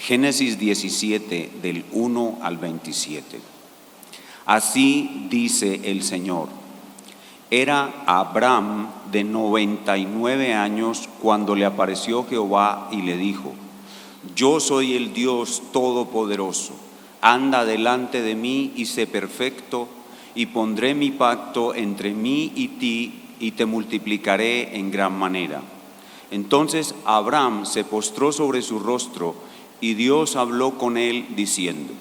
Génesis 17, del 1 al 27. Así dice el Señor: era Abraham de 99 años cuando le apareció Jehová y le dijo: yo soy el Dios Todopoderoso, anda delante de mí y sé perfecto, y pondré mi pacto entre mí y ti, y te multiplicaré en gran manera. Entonces Abraham se postró sobre su rostro, y Dios habló con él diciendo: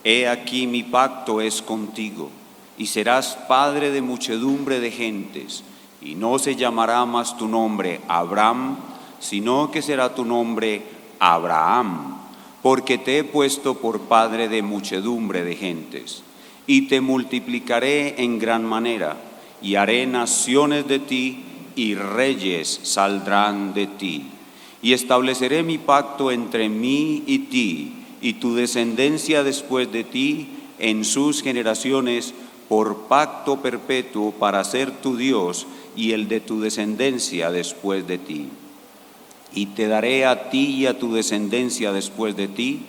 he aquí mi pacto es contigo, y serás padre de muchedumbre de gentes, y no se llamará más tu nombre Abraham, sino que será tu nombre Abraham, porque te he puesto por padre de muchedumbre de gentes. Y te multiplicaré en gran manera, y haré naciones de ti, y reyes saldrán de ti. Y estableceré mi pacto entre mí y ti, y tu descendencia después de ti, en sus generaciones, por pacto perpetuo para ser tu Dios, y el de tu descendencia después de ti. Y te daré a ti y a tu descendencia después de ti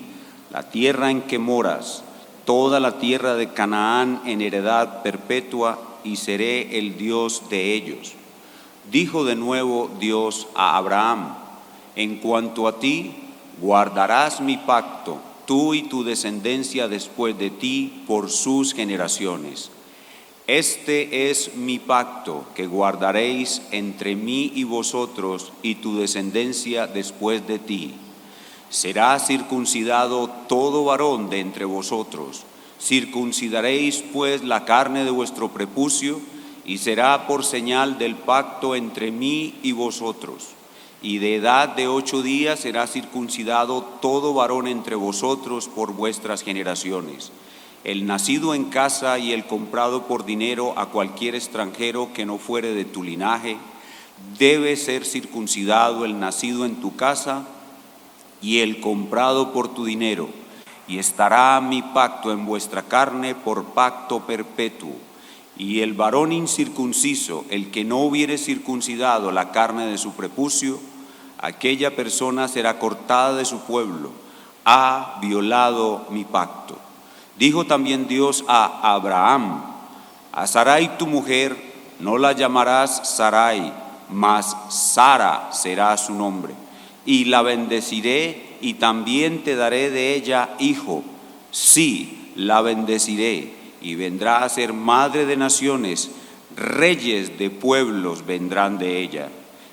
la tierra en que moras, toda la tierra de Canaán en heredad perpetua, y seré el Dios de ellos. Dijo de nuevo Dios a Abraham: en cuanto a ti, guardarás mi pacto, tú y tu descendencia después de ti, por sus generaciones. Este es mi pacto que guardaréis entre mí y vosotros y tu descendencia después de ti. Será circuncidado todo varón de entre vosotros. Circuncidaréis pues la carne de vuestro prepucio, y será por señal del pacto entre mí y vosotros. Y de edad de 8 días será circuncidado todo varón entre vosotros por vuestras generaciones. El nacido en casa y el comprado por dinero a cualquier extranjero que no fuere de tu linaje, debe ser circuncidado el nacido en tu casa y el comprado por tu dinero, y estará mi pacto en vuestra carne por pacto perpetuo. Y el varón incircunciso, el que no hubiere circuncidado la carne de su prepucio, aquella persona será cortada de su pueblo, ha violado mi pacto. Dijo también Dios a Abraham: a Sarai tu mujer no la llamarás Sarai, mas Sara será su nombre, y la bendeciré, y también te daré de ella hijo. Sí, la bendeciré, y vendrá a ser madre de naciones, reyes de pueblos vendrán de ella.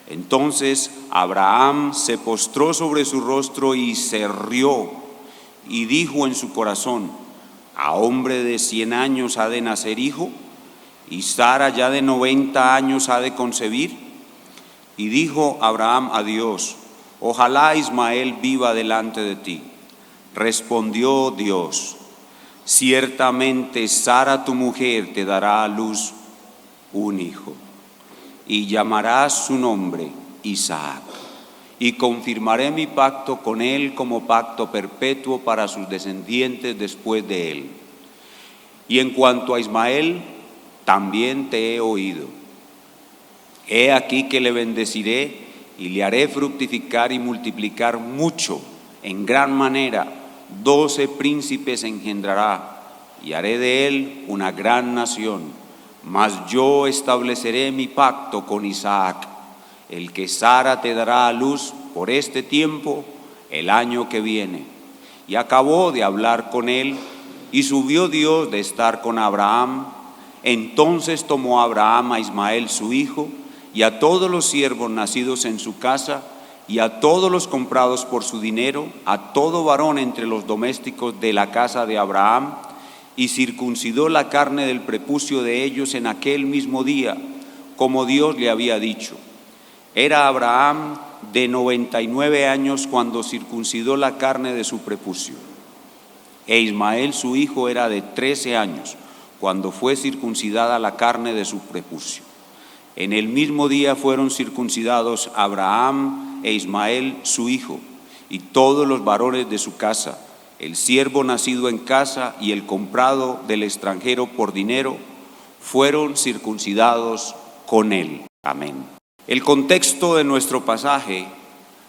Entonces Abraham se postró sobre su rostro y se rió, y dijo en su corazón: ¿a hombre de 100 años ha de nacer hijo? ¿Y Sara ya de 90 años ha de concebir? Y dijo Abraham a Dios: ojalá Ismael viva delante de ti. Respondió Dios: ciertamente Sara tu mujer te dará a luz un hijo, y llamarás su nombre Isaac, y confirmaré mi pacto con él como pacto perpetuo para sus descendientes después de él. Y en cuanto a Ismael, también te he oído. He aquí que le bendeciré, y le haré fructificar y multiplicar mucho, en gran manera. 12 príncipes engendrará, y haré de él una gran nación. Mas yo estableceré mi pacto con Isaac, el que Sara te dará a luz por este tiempo, el año que viene. Y acabó de hablar con él, y subió Dios de estar con Abraham. Entonces tomó Abraham a Ismael su hijo, y a todos los siervos nacidos en su casa, y a todos los comprados por su dinero, a todo varón entre los domésticos de la casa de Abraham, y circuncidó la carne del prepucio de ellos en aquel mismo día, como Dios le había dicho. Era Abraham de 99 años cuando circuncidó la carne de su prepucio, e Ismael su hijo era de 13 años cuando fue circuncidada la carne de su prepucio. En el mismo día fueron circuncidados Abraham e Ismael su hijo, y todos los varones de su casa, el siervo nacido en casa y el comprado del extranjero por dinero, fueron circuncidados con él. Amén. El contexto de nuestro pasaje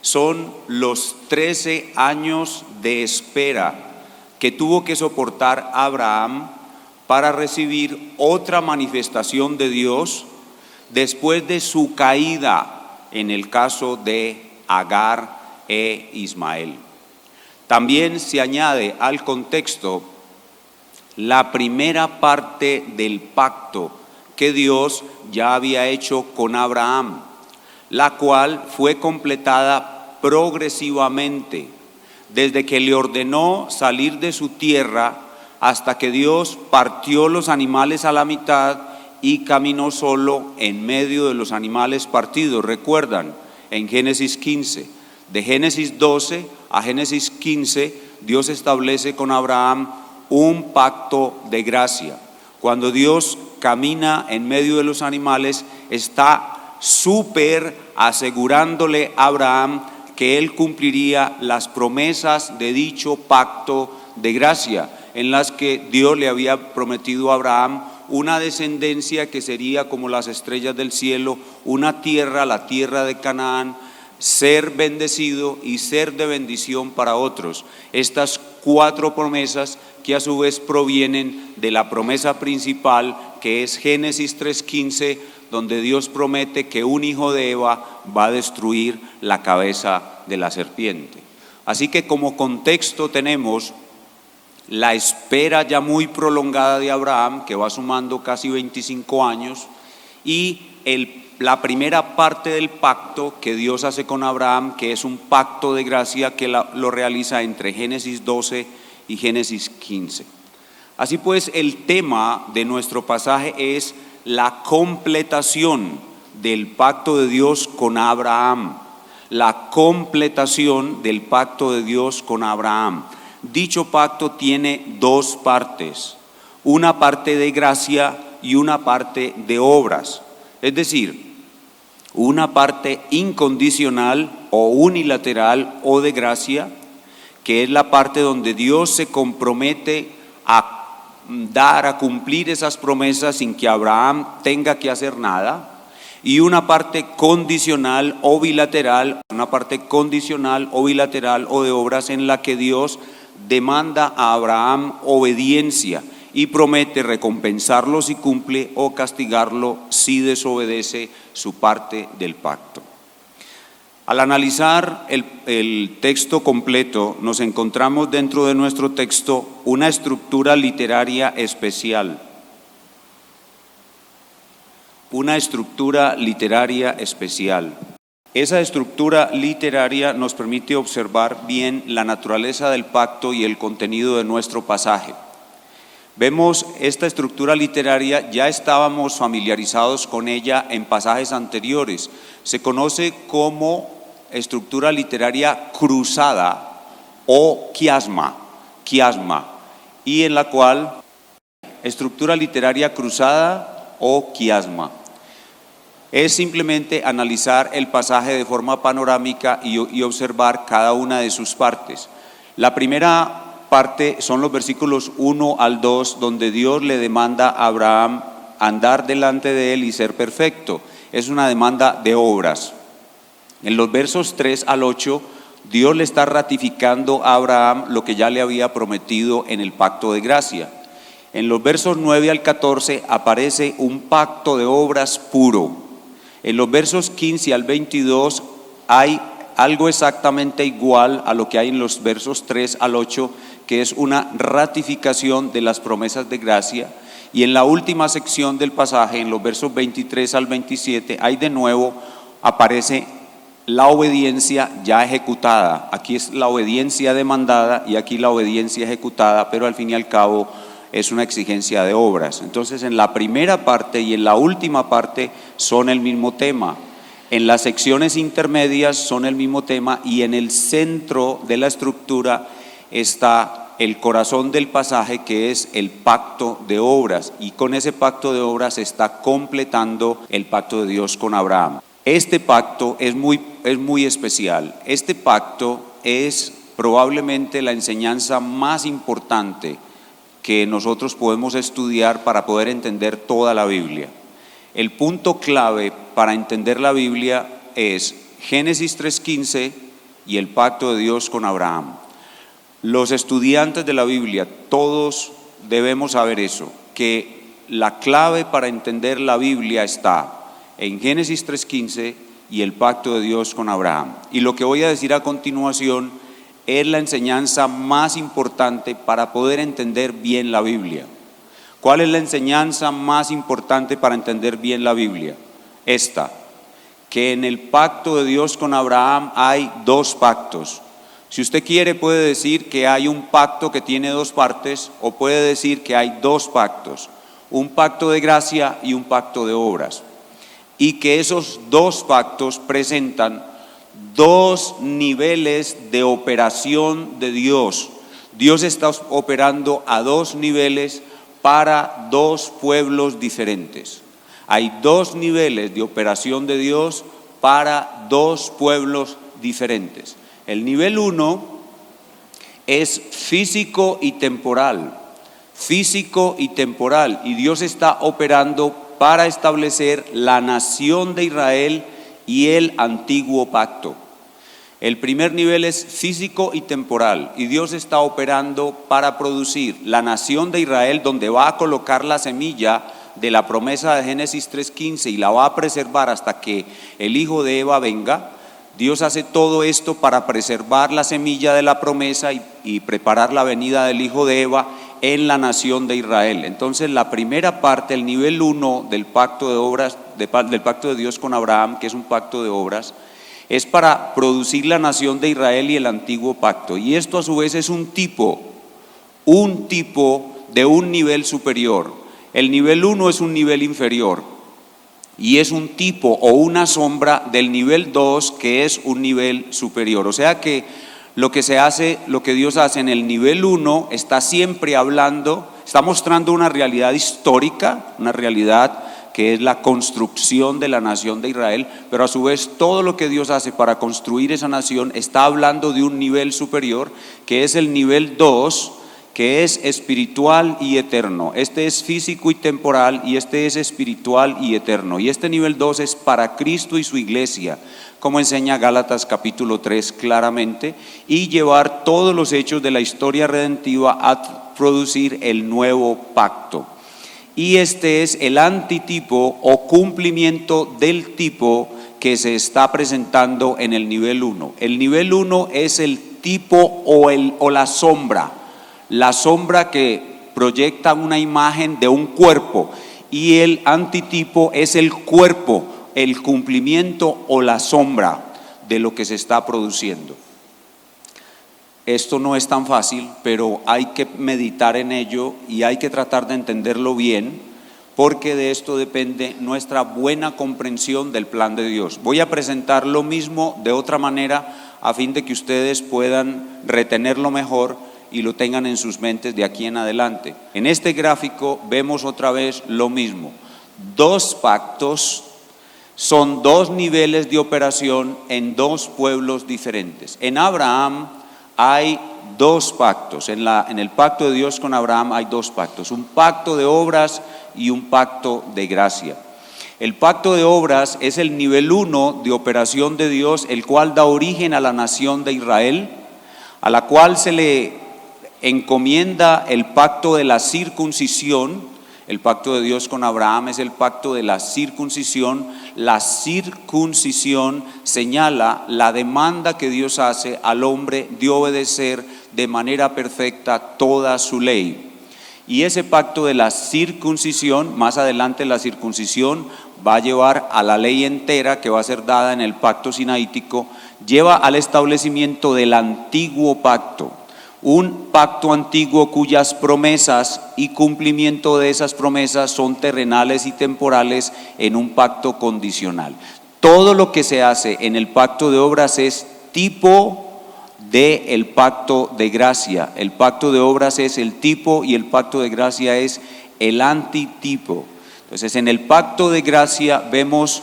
son los 13 años de espera que tuvo que soportar Abraham para recibir otra manifestación de Dios después de su caída en el caso de Agar e Ismael. También se añade al contexto la primera parte del pacto que Dios ya había hecho con Abraham, la cual fue completada progresivamente, desde que le ordenó salir de su tierra hasta que Dios partió los animales a la mitad y caminó solo en medio de los animales partidos. Recuerdan, en Génesis 15, de Génesis 12 a Génesis 15, Dios establece con Abraham un pacto de gracia. Cuando Dios camina en medio de los animales, está súper asegurándole a Abraham que él cumpliría las promesas de dicho pacto de gracia, en las que Dios le había prometido a Abraham una descendencia que sería como las estrellas del cielo, una tierra, la tierra de Canaán, ser bendecido y ser de bendición para otros. Estas 4 promesas que a su vez provienen de la promesa principal, que es Génesis 3:15, donde Dios promete que un hijo de Eva va a destruir la cabeza de la serpiente. Así que como contexto tenemos la espera ya muy prolongada de Abraham, que va sumando casi 25 años, y la primera parte del pacto que Dios hace con Abraham, que es un pacto de gracia que lo realiza entre Génesis 12 y Génesis 15. Así pues, el tema de nuestro pasaje es la completación del pacto de Dios con Abraham. La completación del pacto de Dios con Abraham. Dicho pacto tiene 2 partes, una parte de gracia y una parte de obras. Es decir, una parte incondicional o unilateral o de gracia, que es la parte donde Dios se compromete a cumplir esas promesas sin que Abraham tenga que hacer nada, y una parte condicional o bilateral, o de obras, en la que Dios demanda a Abraham obediencia y promete recompensarlo si cumple o castigarlo si desobedece su parte del pacto. Al analizar el texto completo, nos encontramos dentro de nuestro texto una estructura literaria especial. Esa estructura literaria nos permite observar bien la naturaleza del pacto y el contenido de nuestro pasaje. Vemos esta estructura literaria, ya estábamos familiarizados con ella en pasajes anteriores. Se conoce como estructura literaria cruzada o quiasma, y en la cual estructura literaria cruzada o quiasma es simplemente analizar el pasaje de forma panorámica y observar cada una de sus partes. La primera parte son los versículos 1 al 2, donde Dios le demanda a Abraham andar delante de él y ser perfecto. Es una demanda de obras. En los versos 3 al 8, Dios le está ratificando a Abraham lo que ya le había prometido en el pacto de gracia. En los versos 9 al 14 aparece un pacto de obras puro. En los versos 15 al 22 hay algo exactamente igual a lo que hay en los versos 3 al 8, que es una ratificación de las promesas de gracia. Y en la última sección del pasaje, en los versos 23 al 27, ahí de nuevo aparece la obediencia ya ejecutada. Aquí es la obediencia demandada y aquí la obediencia ejecutada, pero al fin y al cabo es una exigencia de obras. Entonces, en la primera parte y en la última parte son el mismo tema. En las secciones intermedias son el mismo tema, y en el centro de la estructura está el corazón del pasaje, que es el pacto de obras, y con ese pacto de obras se está completando el pacto de Dios con Abraham. Este pacto es muy especial. Este pacto es probablemente la enseñanza más importante que nosotros podemos estudiar para poder entender toda la Biblia. El punto clave para entender la Biblia es Génesis 3:15 y el pacto de Dios con Abraham. Los estudiantes de la Biblia, todos debemos saber eso, que la clave para entender la Biblia está en Génesis 3:15 y el pacto de Dios con Abraham. Y lo que voy a decir a continuación es la enseñanza más importante para poder entender bien la Biblia. ¿Cuál es la enseñanza más importante para entender bien la Biblia? Esta, que en el pacto de Dios con Abraham hay dos pactos. Si usted quiere, puede decir que hay un pacto que tiene dos partes, o puede decir que hay dos pactos, un pacto de gracia y un pacto de obras, y que esos dos pactos presentan dos niveles de operación de Dios. Dios está operando a dos niveles para dos pueblos diferentes. Hay dos niveles de operación de Dios para dos pueblos diferentes. El nivel 1 es físico y temporal, y Dios está operando para establecer la nación de Israel y el antiguo pacto. El primer nivel es físico y temporal, y Dios está operando para producir la nación de Israel, donde va a colocar la semilla de la promesa de Génesis 3:15 y la va a preservar hasta que el hijo de Eva venga. Dios hace todo esto para preservar la semilla de la promesa y preparar la venida del hijo de Eva en la nación de Israel. Entonces la primera parte, el nivel 1 del pacto de obras, del pacto de Dios con Abraham, que es un pacto de obras, es para producir la nación de Israel y el antiguo pacto. Y esto a su vez es un tipo de un nivel superior. El nivel 1 es un nivel inferior y es un tipo o una sombra del nivel 2, que es un nivel superior. O sea que lo que Dios hace en el nivel 1 está siempre hablando, está mostrando una realidad histórica, una realidad que es la construcción de la nación de Israel, pero a su vez todo lo que Dios hace para construir esa nación está hablando de un nivel superior, que es el nivel 2, que es espiritual y eterno. Este es físico y temporal, y este es espiritual y eterno. Y este nivel 2 es para Cristo y su iglesia, como enseña Gálatas capítulo 3 claramente, y llevar todos los hechos de la historia redentiva a producir el nuevo pacto. Y este es el antitipo o cumplimiento del tipo que se está presentando en el nivel 1. El nivel 1 es el tipo o la sombra que proyecta una imagen de un cuerpo, y el antitipo es el cuerpo, el cumplimiento o la sombra de lo que se está produciendo. Esto no es tan fácil, pero hay que meditar en ello y hay que tratar de entenderlo bien, porque de esto depende nuestra buena comprensión del plan de Dios. Voy a presentar lo mismo de otra manera a fin de que ustedes puedan retenerlo mejor y lo tengan en sus mentes de aquí en adelante. En este gráfico vemos otra vez lo mismo. Dos pactos son dos niveles de operación en dos pueblos diferentes. En Abraham hay dos pactos, en el pacto de Dios con Abraham hay dos pactos, un pacto de obras y un pacto de gracia. El pacto de obras es el nivel 1 de operación de Dios, el cual da origen a la nación de Israel, a la cual se le encomienda el pacto de la circuncisión. El pacto de Dios con Abraham es el pacto de la circuncisión. La circuncisión señala la demanda que Dios hace al hombre de obedecer de manera perfecta toda su ley. Y ese pacto de la circuncisión, más adelante la circuncisión va a llevar a la ley entera que va a ser dada en el pacto sinaítico, lleva al establecimiento del antiguo pacto. Un pacto antiguo cuyas promesas y cumplimiento de esas promesas son terrenales y temporales en un pacto condicional. Todo lo que se hace en el pacto de obras es tipo del pacto de gracia. El pacto de obras es el tipo y el pacto de gracia es el antitipo. Entonces, en el pacto de gracia vemos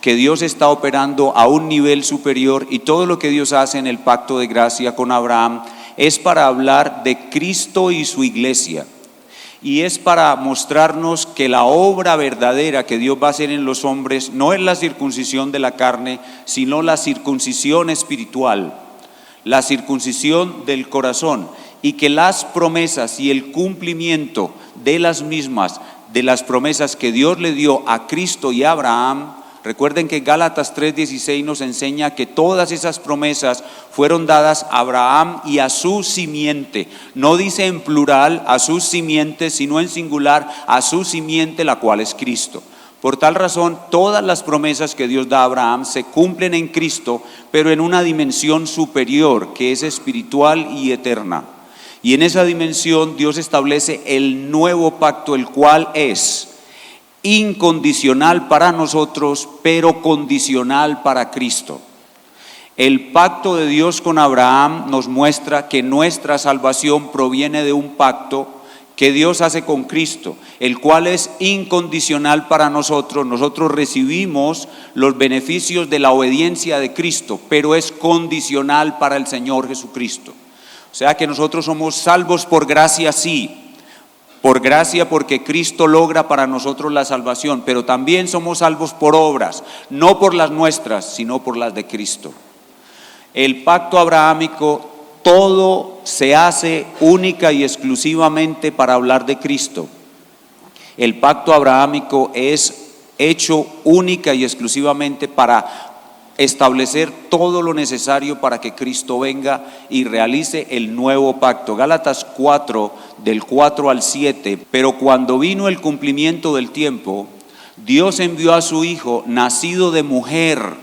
que Dios está operando a un nivel superior, y todo lo que Dios hace en el pacto de gracia con Abraham es para hablar de Cristo y su iglesia, y es para mostrarnos que la obra verdadera que Dios va a hacer en los hombres no es la circuncisión de la carne, sino la circuncisión espiritual. la circuncisión del corazón, y que las promesas y el cumplimiento de las mismas, de las promesas que Dios le dio a Cristo y a Abraham. Recuerden que Gálatas 3:16 nos enseña que todas esas promesas fueron dadas a Abraham y a su simiente. No dice en plural a sus simientes, sino en singular a su simiente, la cual es Cristo. Por tal razón, todas las promesas que Dios da a Abraham se cumplen en Cristo, pero en una dimensión superior, que es espiritual y eterna. Y en esa dimensión Dios establece el nuevo pacto, el cual es incondicional para nosotros, pero condicional para Cristo. El pacto de Dios con Abraham nos muestra que nuestra salvación proviene de un pacto que Dios hace con Cristo, el cual es incondicional para nosotros. Nosotros recibimos los beneficios de la obediencia de Cristo, pero es condicional para el Señor Jesucristo. O sea que nosotros somos salvos por gracia, sí, por gracia porque Cristo logra para nosotros la salvación, pero también somos salvos por obras, no por las nuestras, sino por las de Cristo. El pacto abrahámico, todo se hace única y exclusivamente para hablar de Cristo. El pacto abrahámico es hecho única y exclusivamente para establecer todo lo necesario para que Cristo venga y realice el nuevo pacto. Gálatas 4, del 4 al 7. Pero cuando vino el cumplimiento del tiempo, Dios envió a su Hijo, nacido de mujer,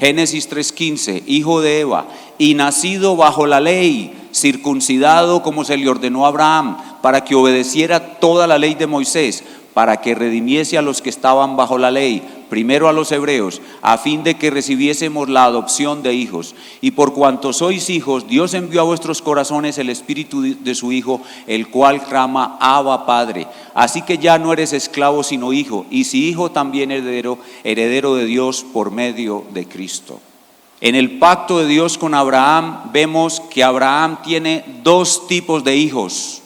Génesis 3:15, hijo de Eva, y nacido bajo la ley, circuncidado como se le ordenó a Abraham, para que obedeciera toda la ley de Moisés, para que redimiese a los que estaban bajo la ley, primero a los hebreos, a fin de que recibiésemos la adopción de hijos. Y por cuanto sois hijos, Dios envió a vuestros corazones el espíritu de su Hijo, el cual clama, Abba, Padre. Así que ya no eres esclavo sino hijo, y si hijo también heredero de Dios por medio de Cristo. En el pacto de Dios con Abraham vemos que Abraham tiene dos tipos de hijos.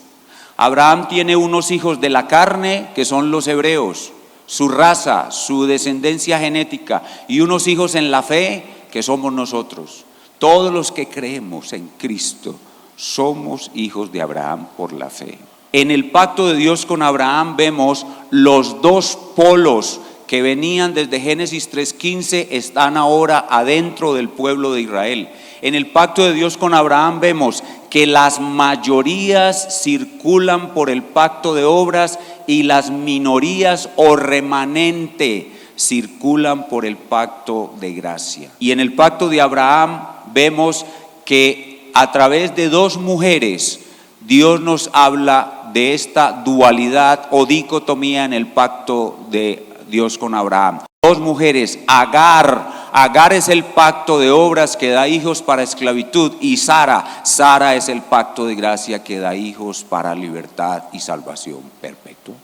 Abraham tiene unos hijos de la carne, que son los hebreos, su raza, su descendencia genética, y unos hijos en la fe, que somos nosotros. Todos los que creemos en Cristo somos hijos de Abraham por la fe. En el pacto de Dios con Abraham vemos los dos polos que venían desde Génesis 3:15, están ahora adentro del pueblo de Israel. En el pacto de Dios con Abraham vemos que las mayorías circulan por el pacto de obras y las minorías o remanente circulan por el pacto de gracia. Y en el pacto de Abraham vemos que a través de dos mujeres Dios nos habla de esta dualidad o dicotomía en el pacto de Dios con Abraham. Dos mujeres, Agar es el pacto de obras que da hijos para esclavitud, y Sara es el pacto de gracia que da hijos para libertad y salvación perpetua.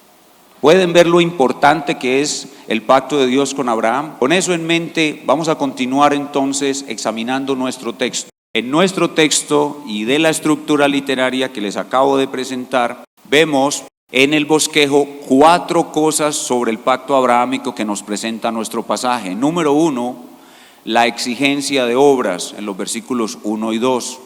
¿Pueden ver lo importante que es el pacto de Dios con Abraham? Con eso en mente vamos a continuar entonces examinando nuestro texto. En nuestro texto y de la estructura literaria que les acabo de presentar, vemos en el bosquejo 4 cosas sobre el pacto abrahámico que nos presenta nuestro pasaje. Número 1, la exigencia de obras en los versículos 1 y 2.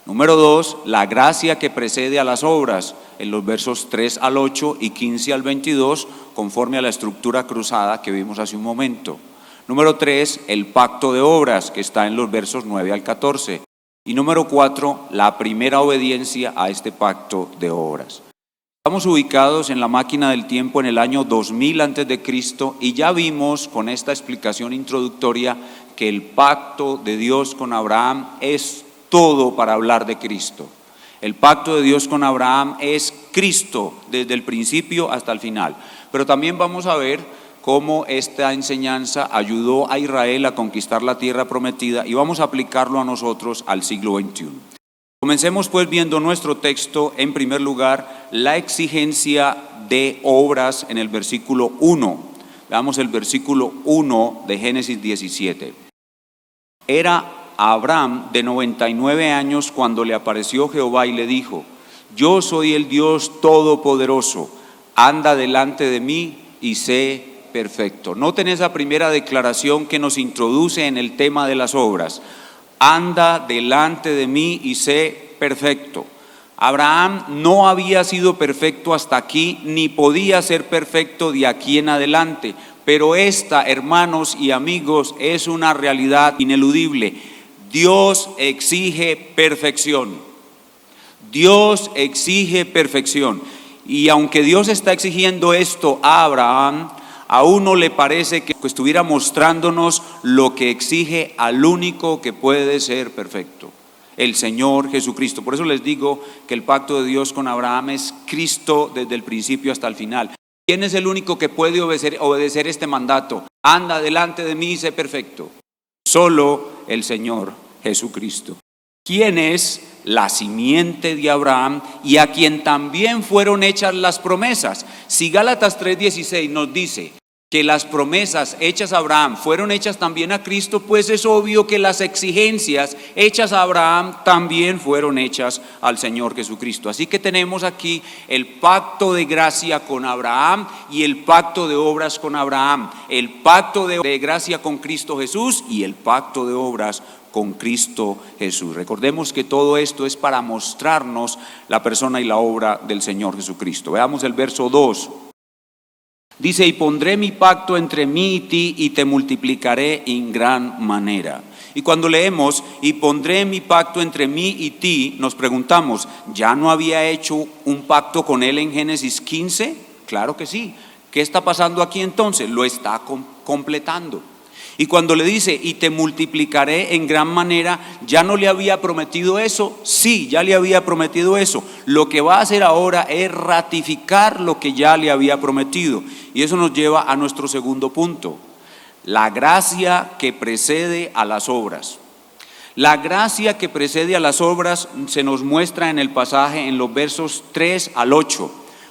Número 2, la gracia que precede a las obras en los versos 3 al 8 y 15 al 22, conforme a la estructura cruzada que vimos hace un momento. Número 3, el pacto de obras que está en los versos 9 al 14. Y número 4, la primera obediencia a este pacto de obras. Estamos ubicados en la máquina del tiempo en el año 2000 antes de Cristo, y ya vimos con esta explicación introductoria que el pacto de Dios con Abraham es todo para hablar de Cristo. El pacto de Dios con Abraham es Cristo desde el principio hasta el final. Pero también vamos a ver cómo esta enseñanza ayudó a Israel a conquistar la tierra prometida, y vamos a aplicarlo a nosotros al siglo XXI. Comencemos pues viendo nuestro texto. En primer lugar, la exigencia de obras en el versículo 1. Veamos el versículo 1 de Génesis 17. Era Abraham de 99 años cuando le apareció Jehová y le dijo: yo soy el Dios todopoderoso, anda delante de mí y sé perfecto. Noten esa primera declaración que nos introduce en el tema de las obras. anda delante de mí y sé perfecto. Abraham no había sido perfecto hasta aquí, ni podía ser perfecto de aquí en adelante, pero esta, hermanos y amigos, es una realidad ineludible. Dios exige perfección. Dios exige perfección. Y aunque Dios está exigiendo esto a Abraham, a uno le parece que estuviera mostrándonos lo que exige al único que puede ser perfecto, el Señor Jesucristo. Por eso les digo que el pacto de Dios con Abraham es Cristo desde el principio hasta el final. ¿Quién es el único que puede obedecer este mandato? Anda delante de mí y sé perfecto. Solo el Señor Jesucristo. ¿Quién es la simiente de Abraham y a quien también fueron hechas las promesas? Si Gálatas 3:16 nos dice que las promesas hechas a Abraham fueron hechas también a Cristo, pues es obvio que las exigencias hechas a Abraham también fueron hechas al Señor Jesucristo. Así que tenemos aquí el pacto de gracia con Abraham y el pacto de obras con Abraham, el pacto de gracia con Cristo Jesús y el pacto de obras con Cristo Jesús. Recordemos que todo esto es para mostrarnos la persona y la obra del Señor Jesucristo. Veamos el verso 2. Dice, y pondré mi pacto entre mí y ti y te multiplicaré en gran manera. Y cuando leemos, y pondré mi pacto entre mí y ti, nos preguntamos, ¿ya no había hecho un pacto con él en Génesis 15? Claro que sí. ¿Qué está pasando aquí entonces? Lo está completando. Y cuando le dice, y te multiplicaré en gran manera, ¿ya no le había prometido eso? Sí, ya le había prometido eso. Lo que va a hacer ahora es ratificar lo que ya le había prometido. Y eso nos lleva a nuestro segundo punto, la gracia que precede a las obras. La gracia que precede a las obras se nos muestra en el pasaje en los versos 3 al 8.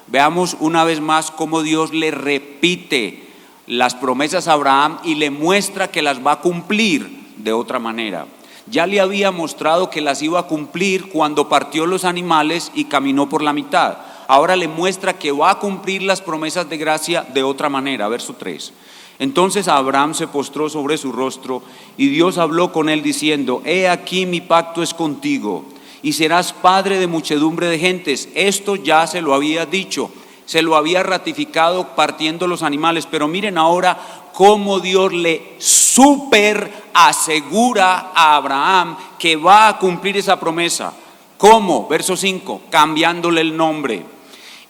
Veamos una vez más cómo Dios le repite las promesas a Abraham y le muestra que las va a cumplir de otra manera. Ya le había mostrado que las iba a cumplir cuando partió los animales y caminó por la mitad. Ahora le muestra que va a cumplir las promesas de gracia de otra manera. Verso 3. Entonces Abraham se postró sobre su rostro y Dios habló con él diciendo, he aquí mi pacto es contigo y serás padre de muchedumbre de gentes. Esto ya se lo había dicho. Se lo había ratificado partiendo los animales, pero miren ahora cómo Dios le súper asegura a Abraham que va a cumplir esa promesa. ¿Cómo? Verso 5, cambiándole el nombre.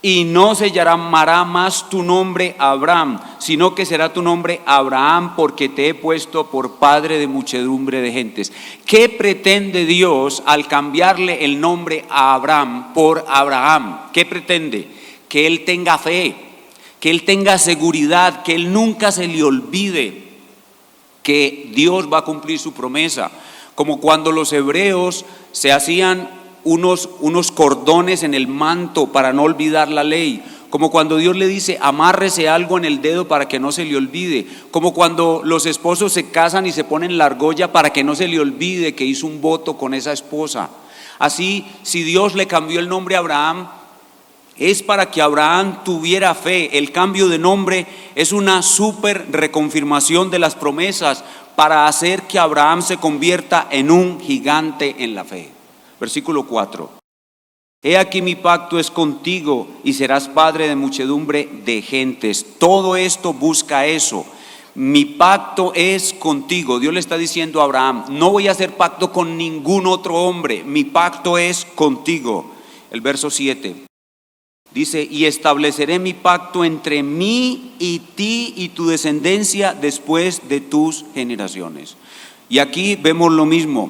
Y no se llamará más tu nombre Abraham, sino que será tu nombre Abraham, porque te he puesto por padre de muchedumbre de gentes. ¿Qué pretende Dios al cambiarle el nombre a Abraham por Abraham? ¿Qué pretende? Que él tenga fe, que él tenga seguridad, que él nunca se le olvide que Dios va a cumplir su promesa. Como cuando los hebreos se hacían unos cordones en el manto para no olvidar la ley. Como cuando Dios le dice, amárrese algo en el dedo para que no se le olvide. Como cuando los esposos se casan y se ponen la argolla para que no se le olvide que hizo un voto con esa esposa. Así, si Dios le cambió el nombre a Abraham, es para que Abraham tuviera fe. El cambio de nombre es una súper reconfirmación de las promesas para hacer que Abraham se convierta en un gigante en la fe. Versículo 4. He aquí mi pacto es contigo y serás padre de muchedumbre de gentes. Todo esto busca eso. Mi pacto es contigo. Dios le está diciendo a Abraham, no voy a hacer pacto con ningún otro hombre. Mi pacto es contigo. El verso 7. Dice, y estableceré mi pacto entre mí y ti y tu descendencia después de tus generaciones. Y aquí vemos lo mismo.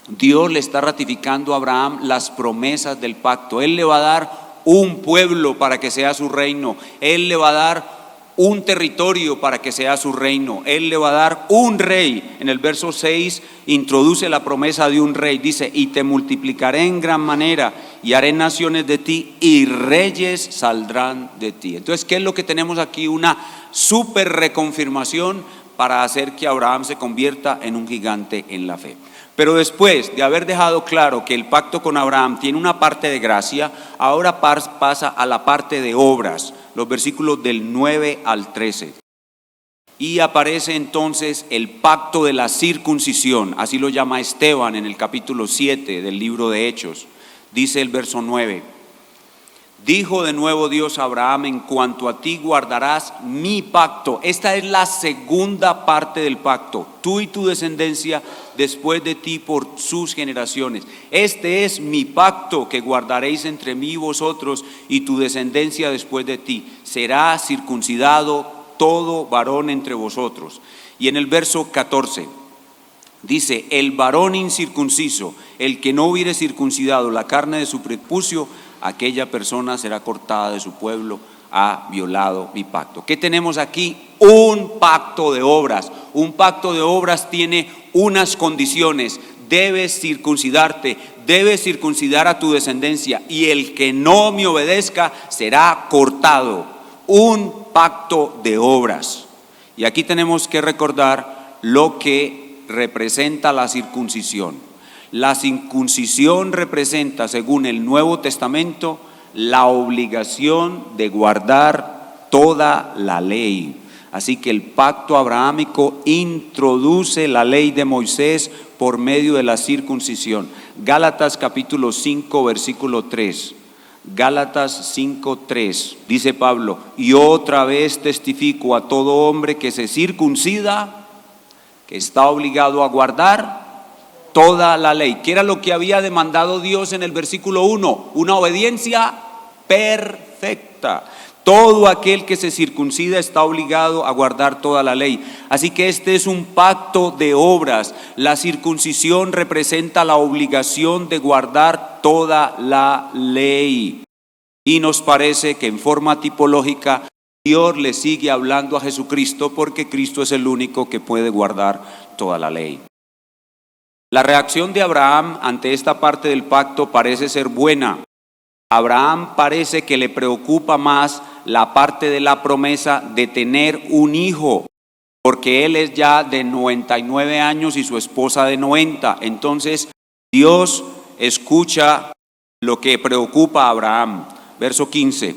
Dios le está ratificando a Abraham las promesas del pacto. Él le va a dar un pueblo para que sea su reino. Él le va a dar un territorio para que sea su reino. Él le va a dar un rey. En el verso 6 introduce la promesa de un rey. Dice, y te multiplicaré en gran manera y haré naciones de ti y reyes saldrán de ti. Entonces, ¿qué es lo que tenemos aquí? Una súper reconfirmación para hacer que Abraham se convierta en un gigante en la fe. Pero después de haber dejado claro que el pacto con Abraham tiene una parte de gracia, ahora pasa a la parte de obras, los versículos del 9 al 13. y aparece entonces el pacto de la circuncisión, así lo llama Esteban en el capítulo 7 del libro de Hechos. Dice el verso 9: dijo de nuevo Dios a Abraham: en cuanto a ti guardarás mi pacto. Esta es la segunda parte del pacto: tú y tu descendencia después de ti por sus generaciones. Este es mi pacto que guardaréis entre mí y vosotros y tu descendencia después de ti. Será circuncidado todo varón entre vosotros. Y en el verso 14 dice: el varón incircunciso, el que no hubiere circuncidado la carne de su prepucio, aquella persona será cortada de su pueblo, ha violado mi pacto. ¿Qué tenemos aquí? Un pacto de obras. Un pacto de obras tiene unas condiciones: debes circuncidarte, debes circuncidar a tu descendencia, y el que no me obedezca será cortado. Un pacto de obras. Y aquí tenemos que recordar lo que representa la circuncisión. La circuncisión representa, según el Nuevo Testamento, la obligación de guardar toda la ley. Así que el pacto abrahámico introduce la ley de Moisés por medio de la circuncisión. Gálatas capítulo 5 versículo 3. Gálatas 5:3, dice Pablo: y otra vez testifico a todo hombre que se circuncida, que está obligado a guardar toda la ley. ¿Qué era lo que había demandado Dios en el versículo 1? Una obediencia perfecta. Todo aquel que se circuncida está obligado a guardar toda la ley. Así que este es un pacto de obras. La circuncisión representa la obligación de guardar toda la ley. Y nos parece que en forma tipológica Dios le sigue hablando a Jesucristo, porque Cristo es el único que puede guardar toda la ley. La reacción de Abraham ante esta parte del pacto parece ser buena. Abraham parece que le preocupa más la parte de la promesa de tener un hijo, porque él es ya de 99 años y su esposa de 90. Entonces Dios escucha lo que preocupa a Abraham. Verso 15: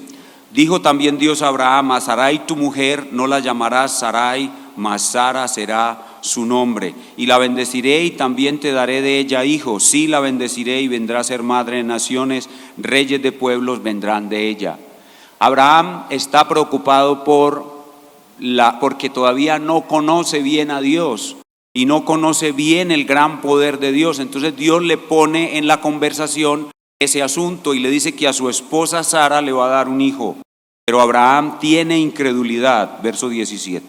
dijo también Dios a Abraham: a Sarai tu mujer no la llamarás Sarai, mas Sara será su nombre, y la bendeciré y también te daré de ella hijos. Sí, la bendeciré y vendrá a ser madre de naciones, reyes de pueblos vendrán de ella. Abraham está preocupado porque todavía no conoce bien a Dios y no conoce bien el gran poder de Dios. Entonces Dios le pone en la conversación ese asunto y le dice que a su esposa Sara le va a dar un hijo. Pero Abraham tiene incredulidad. Verso 17.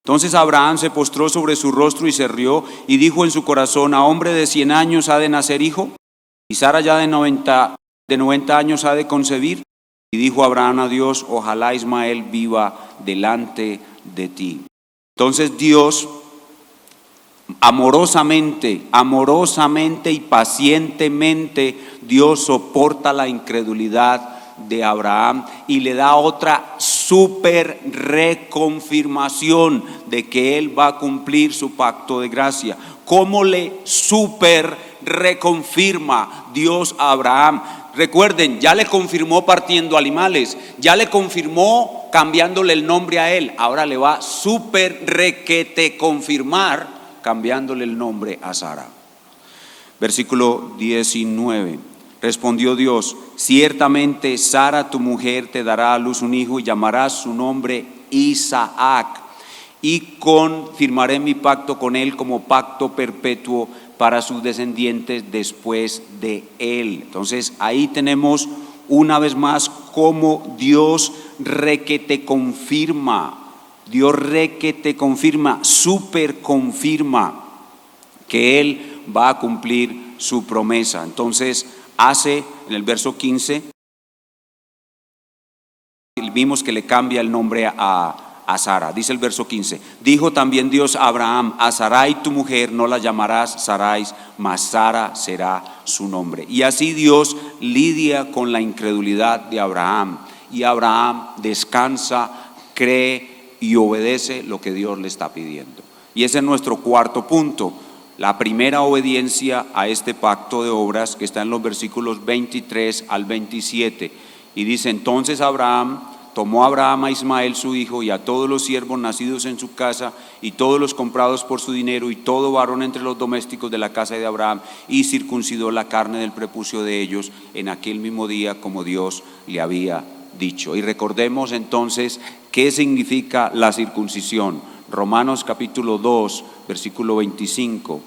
Entonces Abraham se postró sobre su rostro y se rió y dijo en su corazón: ¿a hombre de 100 años ha de nacer hijo? ¿Y Sara ya de 90 años ha de concebir? Y dijo Abraham a Dios: ojalá Ismael viva delante de ti. Entonces Dios amorosamente y pacientemente, Dios soporta la incredulidad de Abraham y le da otra super reconfirmación de que él va a cumplir su pacto de gracia. ¿Cómo le super reconfirma Dios a Abraham? Recuerden, ya le confirmó partiendo animales, ya le confirmó cambiándole el nombre a él, ahora le va super requete confirmar cambiándole el nombre a Sara. Versículo 19. Respondió Dios: ciertamente Sara tu mujer te dará a luz un hijo y llamarás su nombre Isaac, y confirmaré mi pacto con él como pacto perpetuo para sus descendientes después de él. Entonces ahí tenemos una vez más cómo Dios requete confirma. Dios requete confirma, super confirma que él va a cumplir su promesa. Entonces hace en el verso 15, vimos que le cambia el nombre a Sara. Dice el verso 15: dijo también Dios a Abraham: a Sarai tu mujer no la llamarás Sarai, mas Sara será su nombre. Y así Dios lidia con la incredulidad de Abraham, y Abraham descansa, cree y obedece lo que Dios le está pidiendo. Y ese es nuestro cuarto punto: la primera obediencia a este pacto de obras, que está en los versículos 23 al 27. Y dice: entonces Abraham tomó Abraham a Ismael su hijo y a todos los siervos nacidos en su casa y todos los comprados por su dinero y todo varón entre los domésticos de la casa de Abraham, y circuncidó la carne del prepucio de ellos en aquel mismo día, como Dios le había dicho. Y recordemos entonces qué significa la circuncisión. Romanos capítulo 2, versículo 25.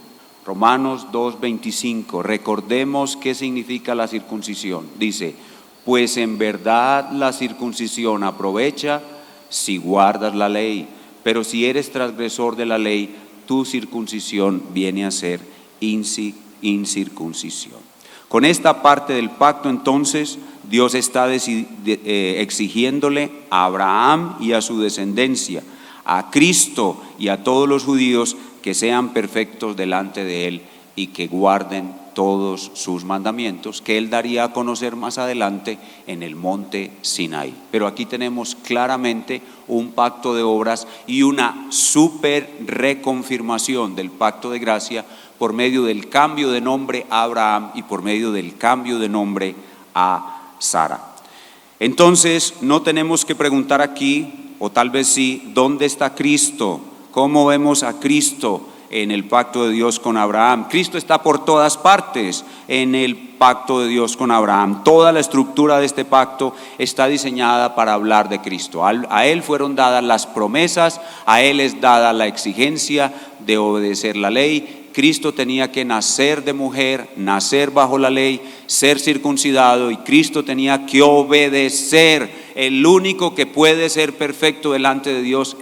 Romanos 2, 25. Recordemos qué significa la circuncisión. Dice: pues en verdad la circuncisión aprovecha si guardas la ley, pero si eres transgresor de la ley, tu circuncisión viene a ser incircuncisión. Con esta parte del pacto, entonces, Dios está exigiéndole a Abraham y a su descendencia, a Cristo y a todos los judíos, que sean perfectos delante de Él y que guarden todos sus mandamientos, que Él daría a conocer más adelante en el monte Sinaí. Pero aquí tenemos claramente un pacto de obras y una super reconfirmación del pacto de gracia por medio del cambio de nombre a Abraham y por medio del cambio de nombre a Sara. Entonces no tenemos que preguntar aquí, o tal vez sí, ¿dónde está Cristo? ¿Cómo vemos a Cristo en el pacto de Dios con Abraham? Cristo está por todas partes en el pacto de Dios con Abraham. Toda la estructura de este pacto está diseñada para hablar de Cristo. A Él fueron dadas las promesas, a Él es dada la exigencia de obedecer la ley. Cristo tenía que nacer de mujer, nacer bajo la ley, ser circuncidado, y Cristo tenía que obedecer. El único que puede ser perfecto delante de Dios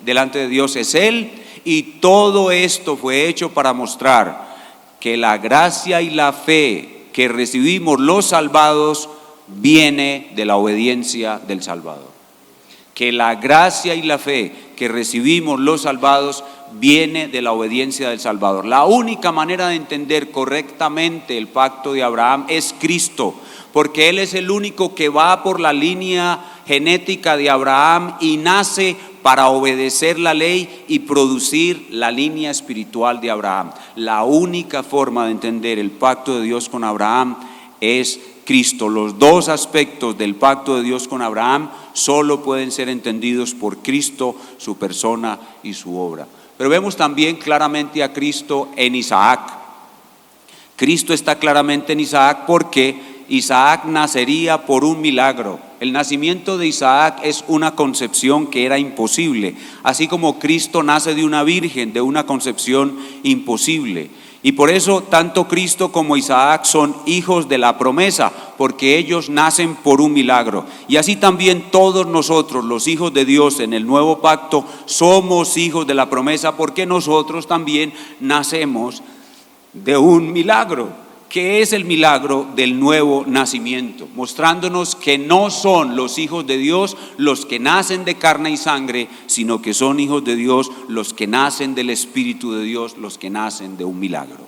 delante de Dios es Él. Y todo esto fue hecho para mostrar que la gracia y la fe que recibimos los salvados viene de la obediencia del Salvador. Que la gracia y la fe que recibimos los salvados viene de la obediencia del Salvador. La única manera de entender correctamente el pacto de Abraham es Cristo, porque Él es el único que va por la línea genética de Abraham y nace para obedecer la ley y producir la línea espiritual de Abraham. La única forma de entender el pacto de Dios con Abraham es Cristo. Los dos aspectos del pacto de Dios con Abraham solo pueden ser entendidos por Cristo, su persona y su obra. Pero vemos también claramente a Cristo en Isaac. Cristo está claramente en Isaac porque Isaac nacería por un milagro. El nacimiento de Isaac es una concepción que era imposible, así como Cristo nace de una virgen, de una concepción imposible. Y por eso tanto Cristo como Isaac son hijos de la promesa, porque ellos nacen por un milagro. Y así también todos nosotros, los hijos de Dios en el nuevo pacto, somos hijos de la promesa, porque nosotros también nacemos de un milagro. ¿Qué es el milagro del nuevo nacimiento? Mostrándonos que no son los hijos de Dios los que nacen de carne y sangre, sino que son hijos de Dios los que nacen del Espíritu de Dios, los que nacen de un milagro.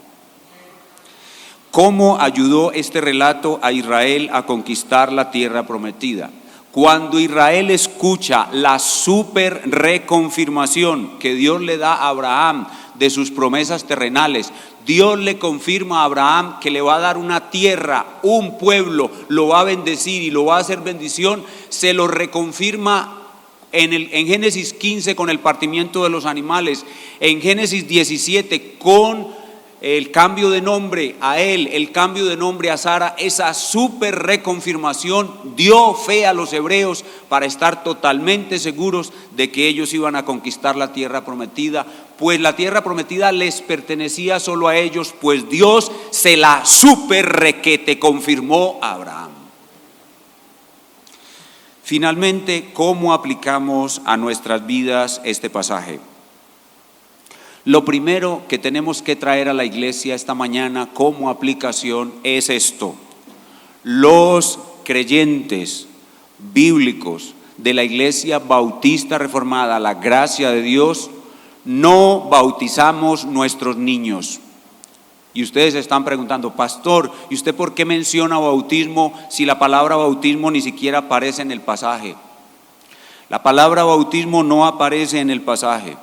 ¿Cómo ayudó este relato a Israel a conquistar la tierra prometida? Cuando Israel escucha la super reconfirmación que Dios le da a Abraham de sus promesas terrenales, Dios le confirma a Abraham que le va a dar una tierra, un pueblo, lo va a bendecir y lo va a hacer bendición. Se lo reconfirma en Génesis 15 con el partimiento de los animales, en Génesis 17 con el cambio de nombre a él, el cambio de nombre a Sara. Esa super reconfirmación dio fe a los hebreos para estar totalmente seguros de que ellos iban a conquistar la tierra prometida, pues la tierra prometida les pertenecía solo a ellos, pues Dios se la super requete confirmó a Abraham. Finalmente, ¿cómo aplicamos a nuestras vidas este pasaje? Lo primero que tenemos que traer a la iglesia esta mañana como aplicación es esto: los creyentes bíblicos de la Iglesia Bautista Reformada, la gracia de Dios, no bautizamos nuestros niños. Y ustedes se están preguntando: pastor, ¿y usted por qué menciona bautismo si la palabra bautismo ni siquiera aparece en el pasaje? La palabra bautismo no aparece en el pasaje,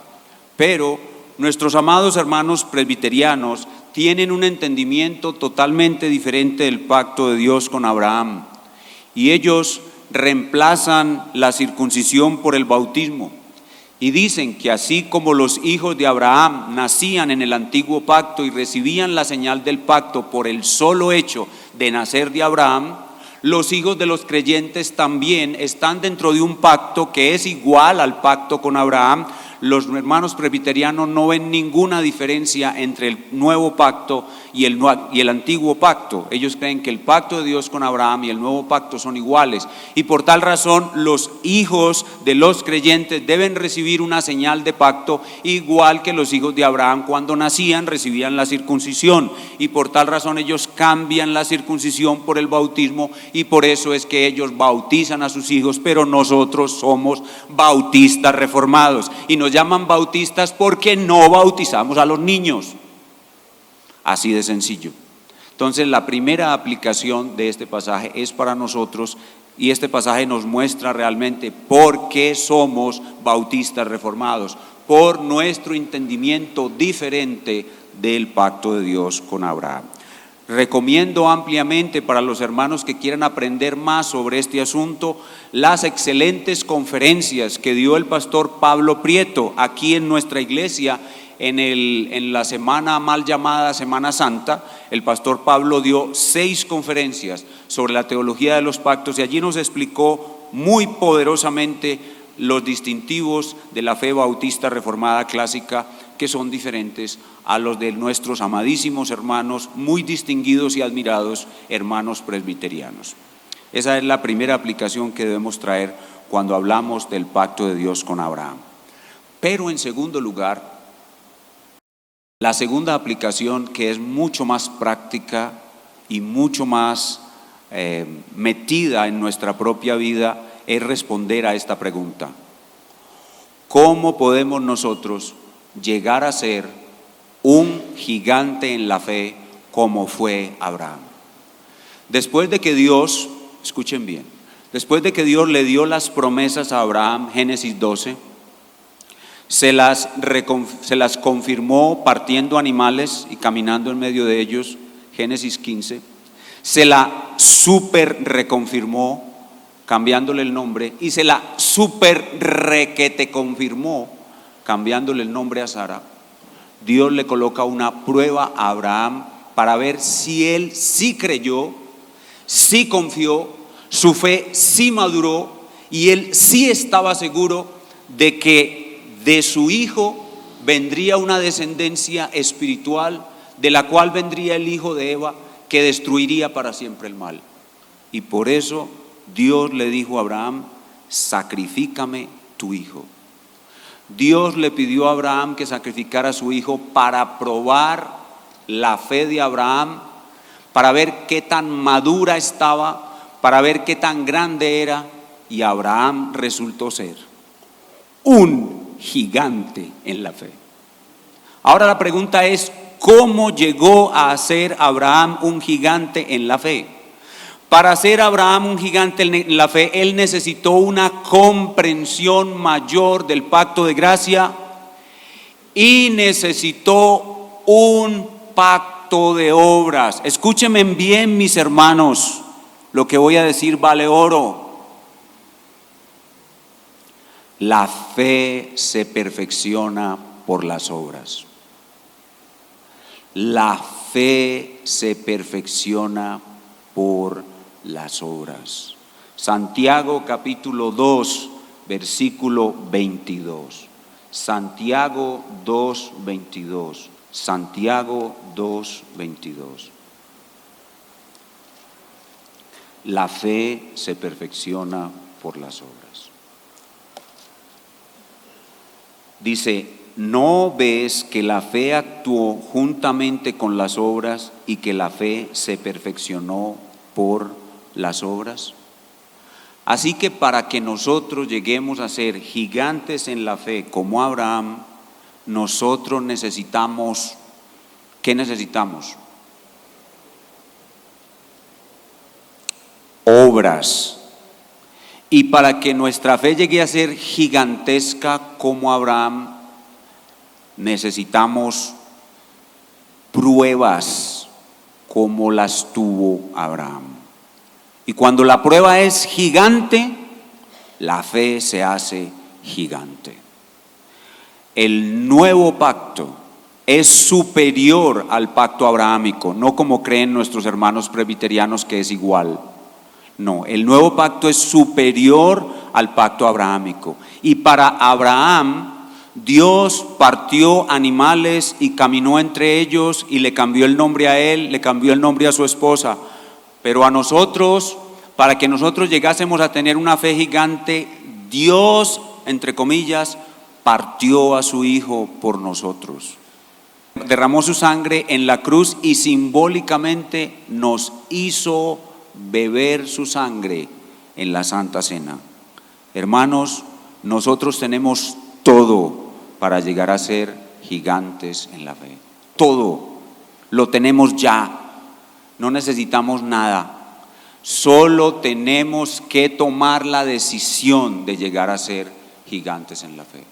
pero nuestros amados hermanos presbiterianos tienen un entendimiento totalmente diferente del pacto de Dios con Abraham. Y ellos reemplazan la circuncisión por el bautismo y dicen que así como los hijos de Abraham nacían en el antiguo pacto y recibían la señal del pacto por el solo hecho de nacer de Abraham, los hijos de los creyentes también están dentro de un pacto que es igual al pacto con Abraham. Los hermanos presbiterianos no ven ninguna diferencia entre el nuevo pacto y el antiguo pacto. Ellos creen que el pacto de Dios con Abraham y el nuevo pacto son iguales, y por tal razón los hijos de los creyentes deben recibir una señal de pacto igual que los hijos de Abraham cuando nacían recibían la circuncisión, y por tal razón ellos cambian la circuncisión por el bautismo, y por eso es que ellos bautizan a sus hijos. Pero nosotros somos bautistas reformados y nos llaman bautistas porque no bautizamos a los niños. Así de sencillo. Entonces, la primera aplicación de este pasaje es para nosotros, y este pasaje nos muestra realmente por qué somos bautistas reformados, por nuestro entendimiento diferente del pacto de Dios con Abraham. Recomiendo ampliamente para los hermanos que quieran aprender más sobre este asunto las excelentes conferencias que dio el pastor Pablo Prieto aquí en nuestra iglesia en la semana mal llamada Semana Santa. El pastor Pablo dio 6 conferencias sobre la teología de los pactos y allí nos explicó muy poderosamente los distintivos de la fe bautista reformada clásica, que son diferentes a los de nuestros amadísimos hermanos, muy distinguidos y admirados hermanos presbiterianos. Esa es la primera aplicación que debemos traer cuando hablamos del pacto de Dios con Abraham. Pero en segundo lugar, la segunda aplicación, que es mucho más práctica y mucho más metida en nuestra propia vida, es responder a esta pregunta: ¿cómo podemos nosotros llegar a ser un gigante en la fe como fue Abraham? Después de que Dios, escuchen bien, después de que Dios le dio las promesas a Abraham, Génesis 12, se las confirmó partiendo animales y caminando en medio de ellos, Génesis 15, se la super reconfirmó cambiándole el nombre, y se la super requete confirmó cambiándole el nombre a Sara. Dios le coloca una prueba a Abraham para ver si él sí creyó, sí confió, su fe sí maduró, y él sí estaba seguro de que de su hijo vendría una descendencia espiritual, de la cual vendría el hijo de Eva, que destruiría para siempre el mal. Y por eso Dios le dijo a Abraham: sacrifícame tu hijo. Dios le pidió a Abraham que sacrificara a su hijo para probar la fe de Abraham, para ver qué tan madura estaba, para ver qué tan grande era, y Abraham resultó ser un gigante en la fe. Ahora la pregunta es: ¿cómo llegó a ser Abraham un gigante en la fe? Para ser Abraham un gigante en la fe, él necesitó una comprensión mayor del pacto de gracia y necesitó un pacto de obras. Escúchenme bien, mis hermanos, lo que voy a decir vale oro. La fe se perfecciona por las obras. La fe se perfecciona por las obras. Santiago capítulo 2, versículo 22. Santiago 2, 22. Santiago 2, 22. La fe se perfecciona por las obras. Dice: ¿no ves que la fe actuó juntamente con las obras y que la fe se perfeccionó por las obras? Así que para que nosotros lleguemos a ser gigantes en la fe como Abraham, nosotros necesitamos, ¿qué necesitamos? Obras. Y para que nuestra fe llegue a ser gigantesca como Abraham, necesitamos pruebas como las tuvo Abraham. Y cuando la prueba es gigante, la fe se hace gigante. El nuevo pacto es superior al pacto abrahámico, no como creen nuestros hermanos presbiterianos que es igual. No, el nuevo pacto es superior al pacto abrahámico. Y para Abraham, Dios partió animales y caminó entre ellos y le cambió el nombre a él, le cambió el nombre a su esposa. Pero a nosotros, para que nosotros llegásemos a tener una fe gigante, Dios, entre comillas, partió a su Hijo por nosotros. Derramó su sangre en la cruz y simbólicamente nos hizo beber su sangre en la Santa Cena. Hermanos, nosotros tenemos todo para llegar a ser gigantes en la fe. Todo lo tenemos ya. No necesitamos nada. Solo tenemos que tomar la decisión de llegar a ser gigantes en la fe.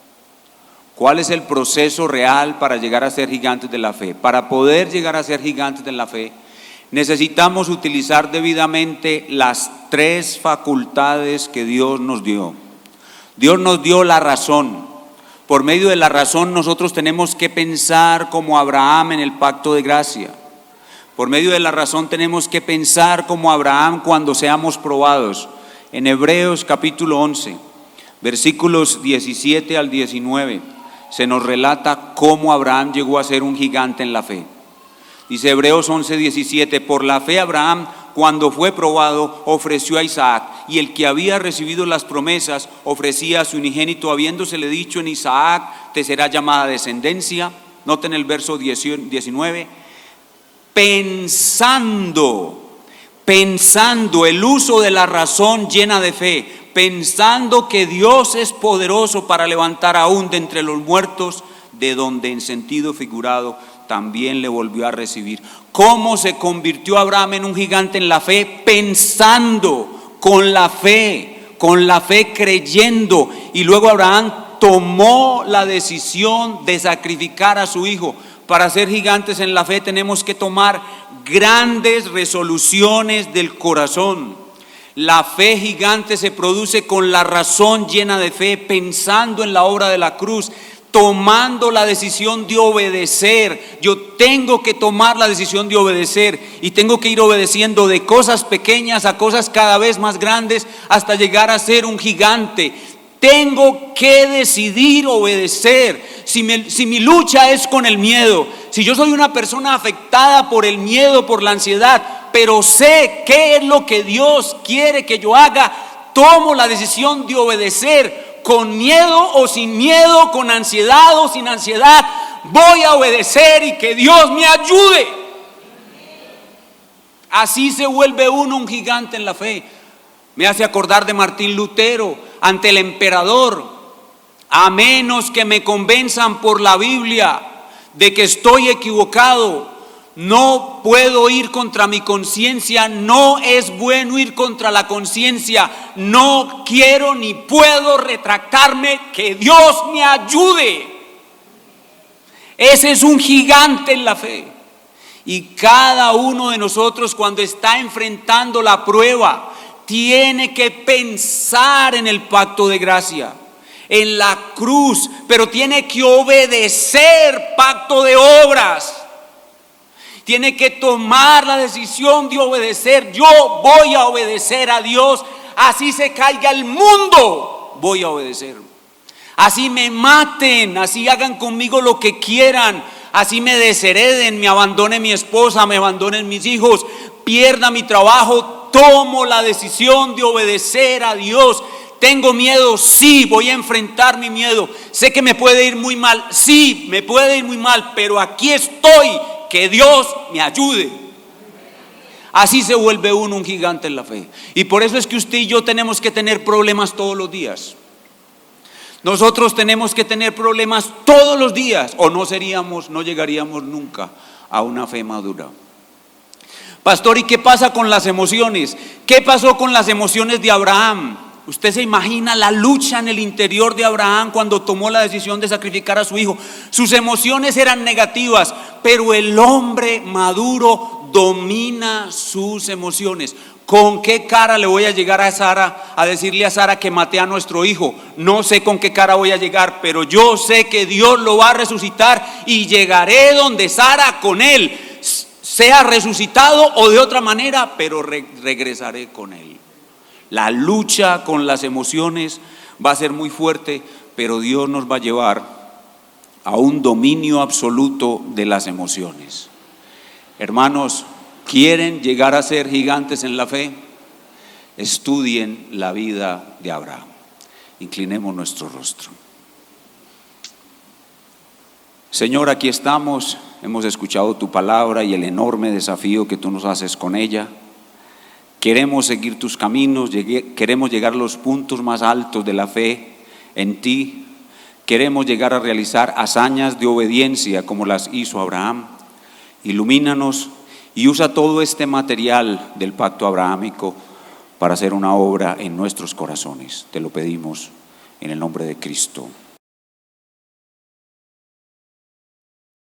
¿Cuál es el proceso real para llegar a ser gigantes de la fe? Para poder llegar a ser gigantes de la fe, necesitamos utilizar debidamente las tres facultades que Dios nos dio. Dios nos dio la razón. Por medio de la razón nosotros tenemos que pensar como Abraham en el pacto de gracia. Por medio de la razón tenemos que pensar como Abraham cuando seamos probados. En Hebreos capítulo 11, versículos 17 al 19, se nos relata cómo Abraham llegó a ser un gigante en la fe. Dice Hebreos 11, 17, por la fe Abraham, cuando fue probado, ofreció a Isaac, y el que había recibido las promesas ofrecía a su unigénito, habiéndosele dicho: en Isaac te será llamada descendencia. Noten el verso 19, pensando el uso de la razón llena de fe, pensando que Dios es poderoso para levantar aún de entre los muertos, de donde en sentido figurado también le volvió a recibir. ¿Cómo se convirtió Abraham en un gigante en la fe? Pensando, con la fe creyendo. Y luego Abraham tomó la decisión de sacrificar a su hijo. Para ser gigantes en la fe tenemos que tomar grandes resoluciones del corazón. La fe gigante se produce con la razón llena de fe, pensando en la obra de la cruz, tomando la decisión de obedecer. Yo tengo que tomar la decisión de obedecer y tengo que ir obedeciendo de cosas pequeñas a cosas cada vez más grandes hasta llegar a ser un gigante. Tengo que decidir obedecer. Si mi lucha es con el miedo, si yo soy una persona afectada por el miedo, por la ansiedad, pero sé qué es lo que Dios quiere que yo haga, tomo la decisión de obedecer. Con miedo o sin miedo, con ansiedad o sin ansiedad, voy a obedecer y que Dios me ayude. Así se vuelve uno un gigante en la fe. Me hace acordar de Martín Lutero ante el emperador: a menos que me convenzan por la Biblia de que estoy equivocado, no puedo ir contra mi conciencia, no es bueno ir contra la conciencia, no quiero ni puedo retractarme, que Dios me ayude. Ese es un gigante en la fe. Y cada uno de nosotros, cuando está enfrentando la prueba, tiene que pensar en el pacto de gracia, en la cruz, pero tiene que obedecer pacto de obras. Tiene que tomar la decisión de obedecer. Yo voy a obedecer a Dios, así se caiga el mundo, voy a obedecer. Así me maten, así hagan conmigo lo que quieran, así me deshereden, me abandone mi esposa, me abandonen mis hijos, pierda mi trabajo, tomo la decisión de obedecer a Dios. ¿Tengo miedo? Sí, voy a enfrentar mi miedo. Sé que me puede ir muy mal, sí, me puede ir muy mal, pero aquí estoy. Que Dios me ayude. Así se vuelve uno un gigante en la fe. Y por eso es que usted y yo tenemos que tener problemas todos los días. Nosotros tenemos que tener problemas todos los días, o no llegaríamos nunca a una fe madura. Pastor, ¿y qué pasa con las emociones? ¿Qué pasó con las emociones de Abraham? Usted se imagina la lucha en el interior de Abraham cuando tomó la decisión de sacrificar a su hijo. Sus emociones eran negativas, pero el hombre maduro domina sus emociones. ¿Con qué cara le voy a llegar a Sara a decirle a Sara que maté a nuestro hijo? No sé con qué cara voy a llegar, pero yo sé que Dios lo va a resucitar y llegaré donde Sara con él, sea resucitado o de otra manera, pero regresaré con él. La lucha con las emociones va a ser muy fuerte, pero Dios nos va a llevar a un dominio absoluto de las emociones. Hermanos, ¿quieren llegar a ser gigantes en la fe? Estudien la vida de Abraham. Inclinemos nuestro rostro. Señor, aquí estamos, hemos escuchado tu palabra y el enorme desafío que tú nos haces con ella. Queremos seguir tus caminos, queremos llegar a los puntos más altos de la fe en ti. Queremos llegar a realizar hazañas de obediencia como las hizo Abraham. Ilumínanos y usa todo este material del pacto abrahámico para hacer una obra en nuestros corazones. Te lo pedimos en el nombre de Cristo.